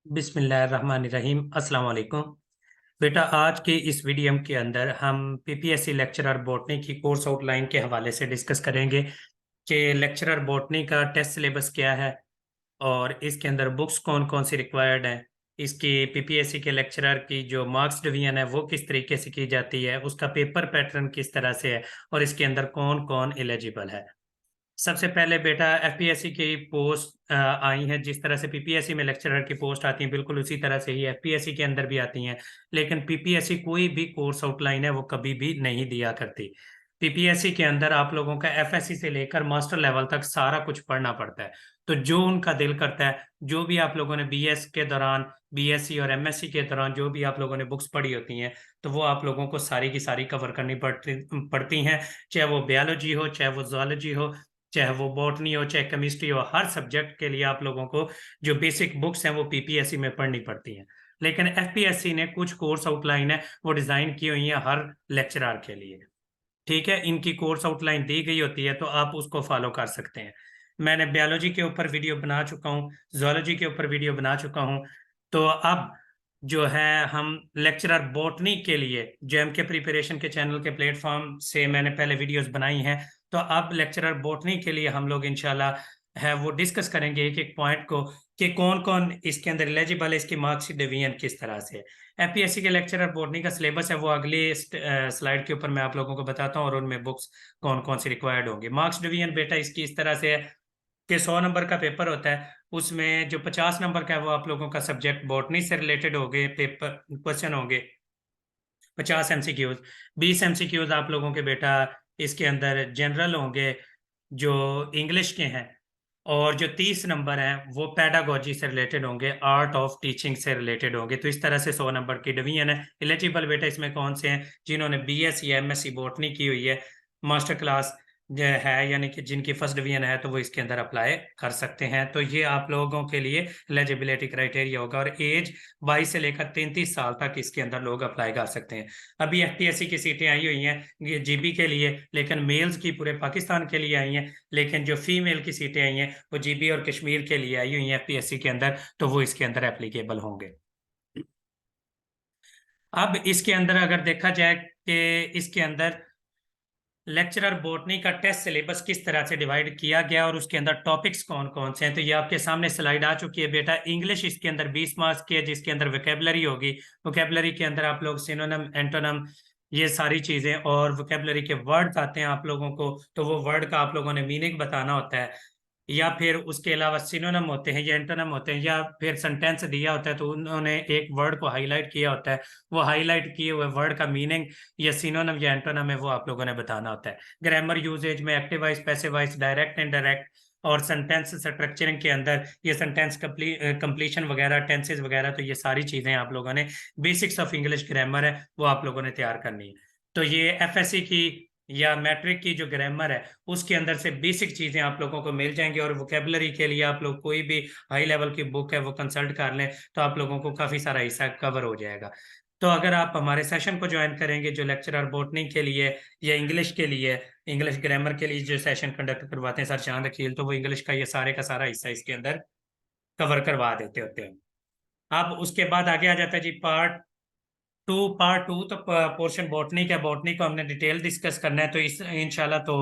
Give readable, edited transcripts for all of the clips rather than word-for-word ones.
बिस्मिल्लाहिर्रहमानिर्रहीम। अस्सलाम वालेकुम। बेटा, आज के इस वीडियो के अंदर हम पीपीएससी लेक्चरर बॉटनी की कोर्स आउटलाइन के हवाले से डिस्कस करेंगे कि लेक्चरर बॉटनी का टेस्ट सिलेबस क्या है और इसके अंदर बुक्स कौन कौन सी रिक्वायर्ड हैं। इसकी पीपीएससी के लेक्चरर की जो मार्क्स डिवीजन है वो किस तरीके से की जाती है, उसका पेपर पैटर्न किस तरह से है और इसके अंदर कौन कौन एलिजिबल है। सबसे पहले बेटा, एफपीएससी की पोस्ट आई है। जिस तरह से पीपीएससी में लेक्चरर की पोस्ट आती है बिल्कुल उसी तरह से ही एफपीएससी के अंदर भी आती हैं। लेकिन पीपीएससी कोई भी कोर्स आउटलाइन है वो कभी भी नहीं दिया करती। पीपीएससी के अंदर आप लोगों का एफएससी से लेकर मास्टर लेवल तक सारा कुछ पढ़ना पड़ता है। तो जो उनका दिल करता है, जो भी आप लोगों ने बीएस के दौरान, बीएससी और एमएससी के दौरान जो भी आप लोगों ने बुक्स पढ़ी होती हैं, तो वो आप लोगों को सारी की सारी कवर करनी पड़ती हैं। चाहे वो बायोलॉजी हो, चाहे वो जूलॉजी हो, चाहे वो बॉटनी हो, चाहे केमिस्ट्री हो, हर सब्जेक्ट के लिए आप लोगों को जो बेसिक बुक्स हैं वो पीपीएससी में पढ़नी पड़ती हैं। लेकिन एफपीएससी ने कुछ कोर्स आउटलाइन है वो डिजाइन की हुई है हर लेक्चरर के लिए। ठीक है, इनकी कोर्स आउटलाइन दी गई होती है तो आप उसको फॉलो कर सकते हैं। मैंने बायोलॉजी के ऊपर वीडियो बना चुका हूँ, जूलॉजी के ऊपर वीडियो बना चुका हूँ। तो अब जो है हम लेक्चरर बॉटनी के लिए जेएम के प्रिपरेशन के चैनल के प्लेटफॉर्म से मैंने पहले वीडियोस बनाई हैं। तो अब लेक्चरर बॉटनी के लिए हम लोग इंशाल्लाह है वो डिस्कस करेंगे एक एक पॉइंट को कि कौन कौन इसके अंदर एलिजिबल है, इसकी मार्क्स डिवीजन किस तरह से है। एपीएससी के लेक्चरर बॉटनी का सिलेबस है वो अगली स्लाइड के ऊपर मैं आप लोगों को बताता हूँ और उनमें बुक्स कौन कौन सी रिक्वायर्ड होंगी। मार्क्स डिवीजन बेटा इसकी इस तरह से है कि 100 नंबर का पेपर होता है, उसमें जो 50 नंबर का है वो आप लोगों का सब्जेक्ट बॉटनी से रिलेटेड होंगे, पेपर क्वेश्चन होंगे 50 एमसीक्यूज। 20 एमसीक्यूज आप लोगों के बेटा इसके अंदर जनरल होंगे जो इंग्लिश के हैं। और जो 30 नंबर हैं वो पेडागोजी से रिलेटेड होंगे, आर्ट ऑफ टीचिंग से रिलेटेड होंगे। तो इस तरह से 100 नंबर की डिवीजन है। एलिजिबल बेटा इसमें कौन से हैं? जिन्होंने बीएस या एमएससी बॉटनी की हुई है, मास्टर क्लास जो है यानी कि जिनकी फर्स्ट डिवीजन है तो वो इसके अंदर अप्लाई कर सकते हैं। तो ये आप लोगों के लिए एलिजिबिलिटी क्राइटेरिया होगा और एज 22 से लेकर 33 साल तक इसके अंदर लोग अप्लाई कर सकते हैं। अभी एफटीएससी की सीटें आई हुई हैं ये जीबी के लिए, लेकिन मेल्स की पूरे पाकिस्तान के लिए आई हैं। लेकिन जो फीमेल की सीटें आई हैं वो जीबी और कश्मीर के लिए आई हुई हैं एफपीएससी के अंदर, तो वो इसके अंदर एप्लीकेबल होंगे। अब इसके अंदर अगर देखा जाए कि इसके अंदर लेक्चरर बॉटनी का टेस्ट सिलेबस किस तरह से डिवाइड किया गया और उसके अंदर टॉपिक्स कौन कौन से हैं, तो ये आपके सामने स्लाइड आ चुकी है बेटा। इंग्लिश इसके अंदर 20 मार्क्स की है जिसके अंदर वोकेबलरी होगी। वोकेबलरी के अंदर आप लोग सिनोनिम, एंटोनिम, ये सारी चीजें और वोकेबलरी के वर्ड्स आते हैं आप लोगों को, तो वो वर्ड का आप लोगों ने मीनिंग बताना होता है। या फिर उसके अलावा सिनोनिम होते हैं या एंटोनिम होते हैं, या फिर सेंटेंस दिया होता है तो उन्होंने एक वर्ड को हाईलाइट किया होता है, वो हाईलाइट किए हुए वर्ड का मीनिंग या सिनोनिम या एंटोनिम है वो आप लोगों ने बताना होता है। ग्रामर यूजेज में active voice, passive voice, direct indirect और सेंटेंस स्ट्रक्चरिंग के अंदर ये सेंटेंस कंप्लीशन वगैरह, टेंसेस वगैरह, तो ये सारी चीजें आप लोगों ने, बेसिक्स ऑफ इंग्लिश ग्रामर है वो आप लोगों ने तैयार करनी है। तो ये एफएससी की या मैट्रिक की जो ग्रामर है उसके अंदर से बेसिक चीजें आप लोगों को मिल जाएंगी। और वोकेबलरी के लिए आप लोग कोई भी हाई लेवल की बुक है वो कंसल्ट कर लें तो आप लोगों को काफी सारा हिस्सा कवर हो जाएगा। तो अगर आप हमारे सेशन को ज्वाइन करेंगे जो लेक्चरर बॉटनी के लिए या इंग्लिश के लिए, इंग्लिश ग्रामर के लिए जो सेशन कंडक्ट करवाते हैं सर चांद अकील, तो वो इंग्लिश का ये सारे का सारा हिस्सा इसके अंदर कवर करवा देते होते हैं। अब उसके बाद आगे आ जाता है जी पार्ट टू तो पोर्शन बॉटनी का, बॉटनी को हमने डिटेल डिस्कस करना है तो इस इंशाल्लाह तो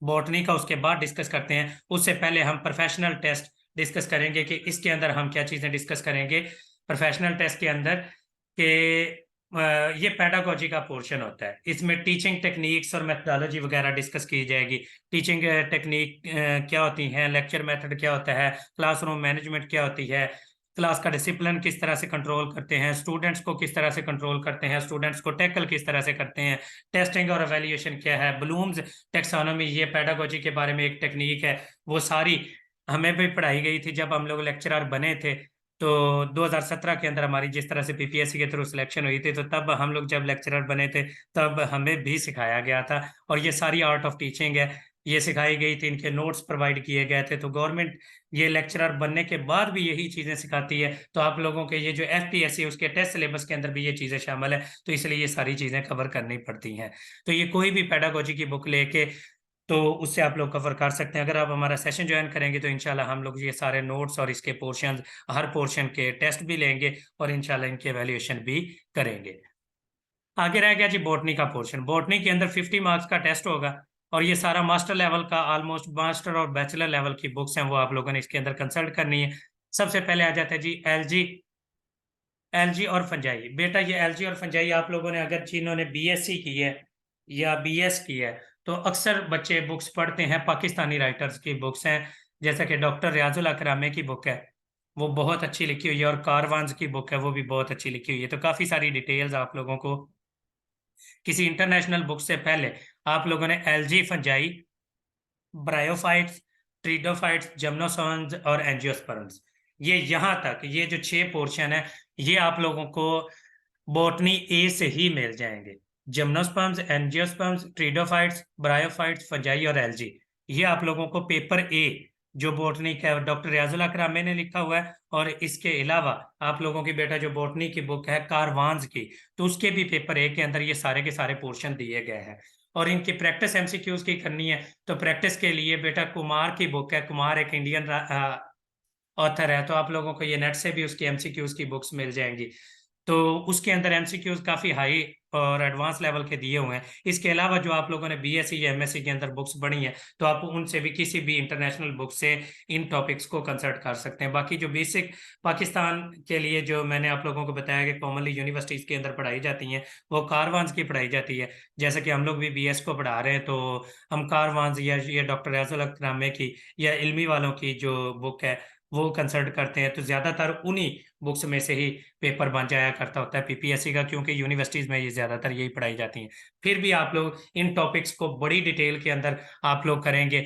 बॉटनी का उसके बाद डिस्कस करते हैं। उससे पहले हम प्रोफेशनल टेस्ट डिस्कस करेंगे कि इसके अंदर हम क्या चीज़ें डिस्कस करेंगे प्रोफेशनल टेस्ट के अंदर। कि ये पेडागोजी का पोर्शन होता है, इसमें टीचिंग टेक्निक्स और मेथडोलॉजी वगैरह डिस्कस की जाएगी। टीचिंग टेक्निक क्या होती हैं, लेक्चर मेथड क्या होता है, क्लासरूम मैनेजमेंट क्या होती है, क्लास का डिसिप्लिन किस तरह से कंट्रोल करते हैं, स्टूडेंट्स को किस तरह से कंट्रोल करते हैं, स्टूडेंट्स को टैकल किस तरह से करते हैं, टेस्टिंग और एवेल्यूएशन क्या है, ब्लूम्स टेक्सोनोमी ये पेडागोजी के बारे में एक टेक्निक है, वो सारी हमें भी पढ़ाई गई थी जब हम लोग लेक्चरर बने थे। तो 2017 के अंदर हमारी जिस तरह से पीपीएससी के थ्रू सिलेक्शन हुई थी तो तब हम लोग जब लेक्चरर बने थे तब हमें भी सिखाया गया था। और ये सारी आर्ट ऑफ टीचिंग है, ये सिखाई गई थी, इनके नोट्स प्रोवाइड किए गए थे। तो गवर्नमेंट ये लेक्चरर बनने के बाद भी यही चीजें सिखाती है। तो आप लोगों के ये जो एफपीएससी उसके टेस्ट सिलेबस के अंदर भी ये चीजें शामिल है, तो इसलिए ये सारी चीजें कवर करनी पड़ती हैं। तो ये कोई भी पेडागोजी की बुक लेके तो उससे आप लोग कवर कर सकते हैं। अगर आप हमारा सेशन ज्वाइन करेंगे तो इंशाल्लाह हम लोग ये सारे नोट्स और इसके पोर्शन, हर पोर्शन के टेस्ट भी लेंगे और इंशाल्लाह इनकी एवेल्यूएशन भी करेंगे। आगे रह गया जी बॉटनी का पोर्शन। बॉटनी के अंदर 50 मार्क्स का टेस्ट होगा और ये सारा मास्टर लेवल का, ऑलमोस्ट मास्टर और बैचलर लेवल की बुक्स हैं, वो आप लोगों ने इसके अंदर कंसल्ट करनी है। सबसे पहले आ जाता है जी एलजी, एलजी और फंजाई। बेटा ये एलजी और फंजाई आप लोगों ने, अगर जिन्होंने बीएससी की है या बीएस की है, तो अक्सर बच्चे बुक्स पढ़ते हैं, पाकिस्तानी राइटर्स की बुक्स हैं, जैसा कि डॉक्टर रियाजुल अकरामी की बुक है, वो बहुत अच्छी लिखी हुई है, और कारवांस की बुक है, वो भी बहुत अच्छी लिखी हुई है। तो काफ़ी सारी डिटेल्स आप लोगों को किसी इंटरनेशनल बुक से पहले आप लोगों ने एलजी, फंजाई, ब्रायोफाइट्स, ट्रीडोफाइट्स, जिम्नोसॉन्स और एंजियोस्पर्म्स, ये यहाँ तक ये जो 6 पोर्शन है, ये आप लोगों को बॉटनी ए से ही मिल जाएंगे। जिम्नोस्पर्म्स, एंजियोस्पर्म्स, ट्रीडोफाइट्स, ब्रायोफाइट्स, फंजाई और एल्जी, ये आप लोगों को पेपर ए जो बॉटनी का डॉक्टर रियाजुल अकरामी ने लिखा हुआ है, और इसके अलावा आप लोगों की बेटा जो बॉटनी की बुक है कारवांस की, तो उसके भी पेपर ए के अंदर ये सारे के सारे पोर्शन दिए गए हैं। और इनकी प्रैक्टिस एमसीक्यूज की करनी है, तो प्रैक्टिस के लिए बेटा कुमार की बुक है, कुमार एक इंडियन ऑथर है, तो आप लोगों को ये नेट से भी उसकी एमसीक्यूज की बुक्स मिल जाएंगी। तो उसके अंदर एमसीक्यूज काफी हाई और एडवांस लेवल के दिए हुए हैं। इसके अलावा जो आप लोगों ने बीएससी या एमएससी के अंदर बुक्स पढ़ी हैं, तो आप उनसे भी किसी भी इंटरनेशनल बुक से इन टॉपिक्स को कंसल्ट कर सकते हैं। बाकी जो बेसिक पाकिस्तान के लिए जो मैंने आप लोगों को बताया कि कॉमनली यूनिवर्सिटीज के अंदर पढ़ाई जाती हैं, वो कारवांस की पढ़ाई जाती है। जैसे कि हम लोग भी बीएस को पढ़ा रहे हैं, तो हम कारवांस या ये डॉक्टर रियाजुल अकरामी की या इल्मी वालों की जो बुक है वो कंसल्ट करते हैं, तो ज्यादातर उन्हीं बुक्स में से ही पेपर बन जाया करता होता है पीपीएससी का, क्योंकि यूनिवर्सिटीज में ये ज्यादातर यही पढ़ाई जाती हैं। फिर भी आप लोग इन टॉपिक्स को बड़ी डिटेल के अंदर आप लोग करेंगे,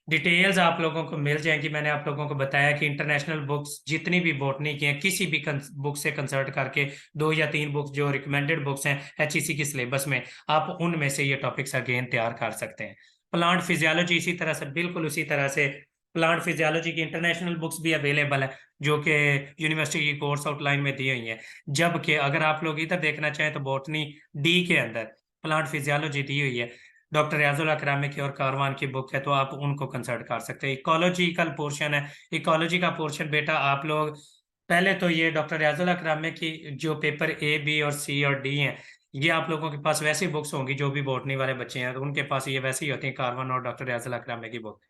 डिटेल्स आप लोगों को मिल जाएंगी। मैंने आप लोगों को बताया कि इंटरनेशनल बुक्स जितनी भी बॉटनी की हैं, किसी भी बुक से कंसल्ट करके 2 या 3 बुक्स जो रिकमेंडेड बुक्स हैं एचईसी की सिलेबस में, आप उनमें से ये टॉपिक्स अगेन तैयार कर सकते हैं। प्लांट फिजियोलॉजी इसी तरह से, बिल्कुल उसी तरह से प्लांट फिजियोलॉजी की इंटरनेशनल बुक्स भी अवेलेबल है, जो कि यूनिवर्सिटी की कोर्स आउटलाइन में दी हुई है। जबकि अगर आप लोग इधर देखना चाहें तो बॉटनी डी के अंदर प्लांट फिजियोलॉजी दी हुई है, डॉक्टर रियाजुल अकरामी की और कारवान की बुक है, तो आप उनको कंसल्ट कर सकते हैं। इकोलॉजिकल पोर्शन है, इकोलॉजी का पोर्शन बेटा आप लोग पहले तो ये डॉक्टर रियाजुल अकरामी की जो पेपर ए बी और सी और डी हैं, ये आप लोगों के पास वैसी बुक्स होंगी, जो भी बॉटनी वाले बच्चे हैं तो उनके पास ये वैसी ही होती है, कारवान और डॉक्टर रियाजुल अकरामी की बुक।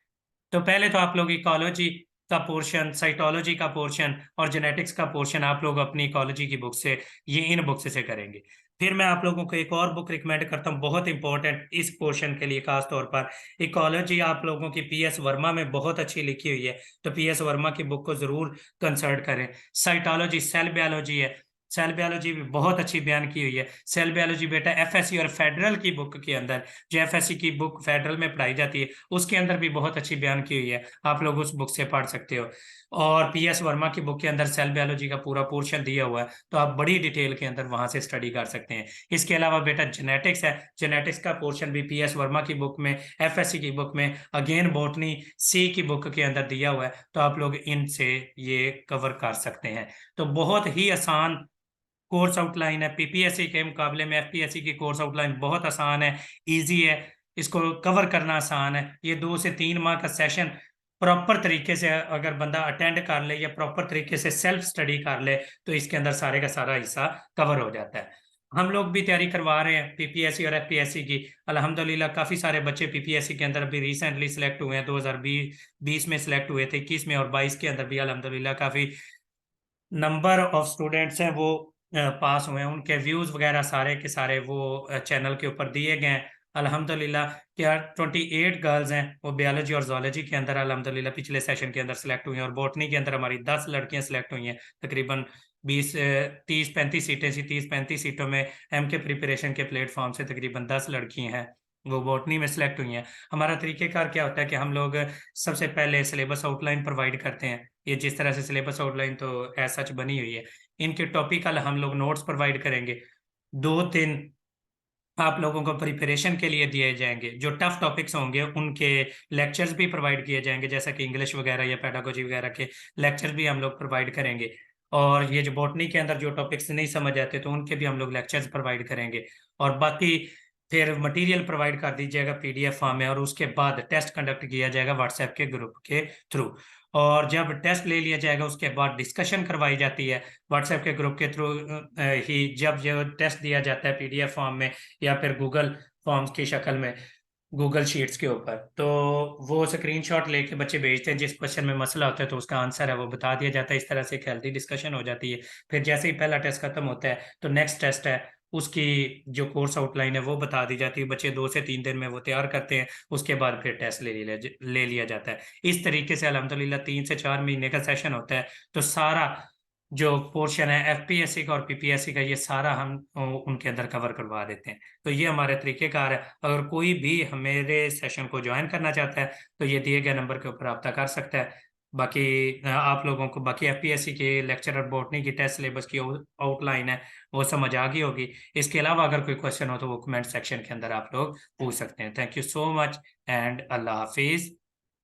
तो पहले तो आप लोग इकोलॉजी का पोर्शन, साइटोलॉजी का पोर्शन और जेनेटिक्स का पोर्शन आप लोग अपनी इकोलॉजी की बुक से, ये इन बुक से करेंगे। फिर मैं आप लोगों को एक और बुक रिकमेंड करता हूँ, बहुत इंपॉर्टेंट इस पोर्शन के लिए खास तौर पर। इकोलॉजी आप लोगों की पीएस वर्मा में बहुत अच्छी लिखी हुई है, तो पीएस वर्मा की बुक को जरूर कंसल्ट करें। साइटोलॉजी, सेल बायोलॉजी है, सेल बायोलॉजी भी बहुत अच्छी बयान की हुई है। सेल बायोलॉजी बेटा एफएससी और फेडरल की बुक के अंदर, जो एफएससी की बुक फेडरल में पढ़ाई जाती है, उसके अंदर भी बहुत अच्छी बयान की हुई है, आप लोग उस बुक से पढ़ सकते हो। और पीएस वर्मा की बुक के अंदर सेल बायोलॉजी का पूरा पोर्शन दिया हुआ है, तो आप बड़ी डिटेल के अंदर वहां से स्टडी कर सकते हैं। इसके अलावा बेटा जेनेटिक्स है, जेनेटिक्स का पोर्शन भी पीएस वर्मा की बुक में, एफएससी की बुक में, अगेन बॉटनी सी की बुक के अंदर दिया हुआ है, तो आप लोग इनसे ये कवर कर सकते हैं। तो बहुत ही आसान कोर्स आउटलाइन है, पीपीएससी के मुकाबले में एफपीएससी की कोर्स आउटलाइन बहुत आसान है, इजी है, इसको कवर करना आसान है। ये 2 से 3 माह का सेशन प्रॉपर तरीके से अगर बंदा अटेंड कर ले या प्रॉपर तरीके से सेल्फ स्टडी कर ले, तो इसके अंदर सारे का सारा हिस्सा कवर हो जाता है। हम लोग भी तैयारी करवा रहे हैं पीपीएससी और एफपीएससी की, अल्हम्दुलिल्लाह काफी सारे बच्चे पीपीएससी के अंदर भी रिसेंटली सिलेक्ट हुए हैं, 2020 में सिलेक्ट हुए थे, 21 में और 22 के अंदर भी अल्हम्दुलिल्लाह काफी नंबर ऑफ स्टूडेंट्स हैं वो पास हुए हैं। उनके व्यूज वगैरह सारे के सारे वो चैनल के ऊपर दिए गए हैं अल्हम्दुलिल्लाह। क्या 28 गर्ल्स हैं वो बायोलॉजी और जोलॉजी के अंदर अल्हम्दुलिल्लाह पिछले सेशन के अंदर सेलेक्ट हुई हैं, और बॉटनी के अंदर हमारी 10 लड़कियां सेलेक्ट हुई हैं। तकरीबन 30-35 सीटें सी, 30-35 सीटों में एम के प्रिपरेशन के प्लेटफॉर्म से तकरीबन 10 लड़की हैं वो बॉटनी में सेलेक्ट हुई हैं। हमारा तरीकेकार क्या होता है कि हम लोग सबसे पहले सिलेबस आउटलाइन प्रोवाइड करते हैं। ये जिस तरह से सिलेबस आउटलाइन तो एज सच बनी हुई है, इनके टॉपिकल हम लोग नोट्स प्रोवाइड करेंगे। 2 दिन आप लोगों को प्रिपरेशन के लिए दिए जाएंगे, जो टफ टॉपिक्स होंगे उनके लेक्चर्स भी प्रोवाइड किए जाएंगे, जैसा कि इंग्लिश वगैरह या पेडागोजी वगैरह के लेक्चर्स भी हम लोग प्रोवाइड करेंगे। और ये जो बॉटनी के अंदर जो टॉपिक्स नहीं समझ आते तो उनके भी हम लोग लेक्चर्स प्रोवाइड करेंगे। और बाकी फिर मटेरियल प्रोवाइड कर दीजिएगा पीडीएफ फॉर्म में, और उसके बाद टेस्ट कंडक्ट किया जाएगा व्हाट्सएप के ग्रुप के थ्रू। और जब टेस्ट ले लिया जाएगा उसके बाद डिस्कशन करवाई जाती है व्हाट्सएप के ग्रुप के थ्रू ही। जब जो टेस्ट दिया जाता है पीडीएफ फॉर्म में या फिर गूगल फॉर्म्स की शक्ल में, गूगल शीट्स के ऊपर, तो वो स्क्रीनशॉट लेके बच्चे भेजते हैं। जिस क्वेश्चन में मसला होता है तो उसका आंसर है वो बता दिया जाता है। इस तरह से एक हेल्दी डिस्कशन हो जाती है। फिर जैसे ही पहला टेस्ट खत्म होता है तो नेक्स्ट टेस्ट है, उसकी जो कोर्स आउटलाइन है वो बता दी जाती है। बच्चे 2 से 3 दिन में वो तैयार करते हैं, उसके बाद फिर टेस्ट ले लिया जाता है। इस तरीके से अल्हम्दुलिल्लाह 3 से 4 महीने का सेशन होता है। तो सारा जो पोर्शन है एफपीएससी का और पीपीएससी का, ये सारा हम उनके अंदर कवर करवा देते हैं। तो ये हमारे तरीकेकार है। अगर कोई भी मेरे सेशन को ज्वाइन करना चाहता है तो ये दिए गए नंबर के ऊपर रब्ता कर सकता है। बाकी आप लोगों को बाकी एफपीएससी के लेक्चरर बॉटनी की टेस्ट सिलेबस की आउटलाइन है वो समझ आ गई होगी। इसके अलावा अगर कोई क्वेश्चन हो तो वो कमेंट सेक्शन के अंदर आप लोग पूछ सकते हैं। Thank you so much and Allah Hafiz.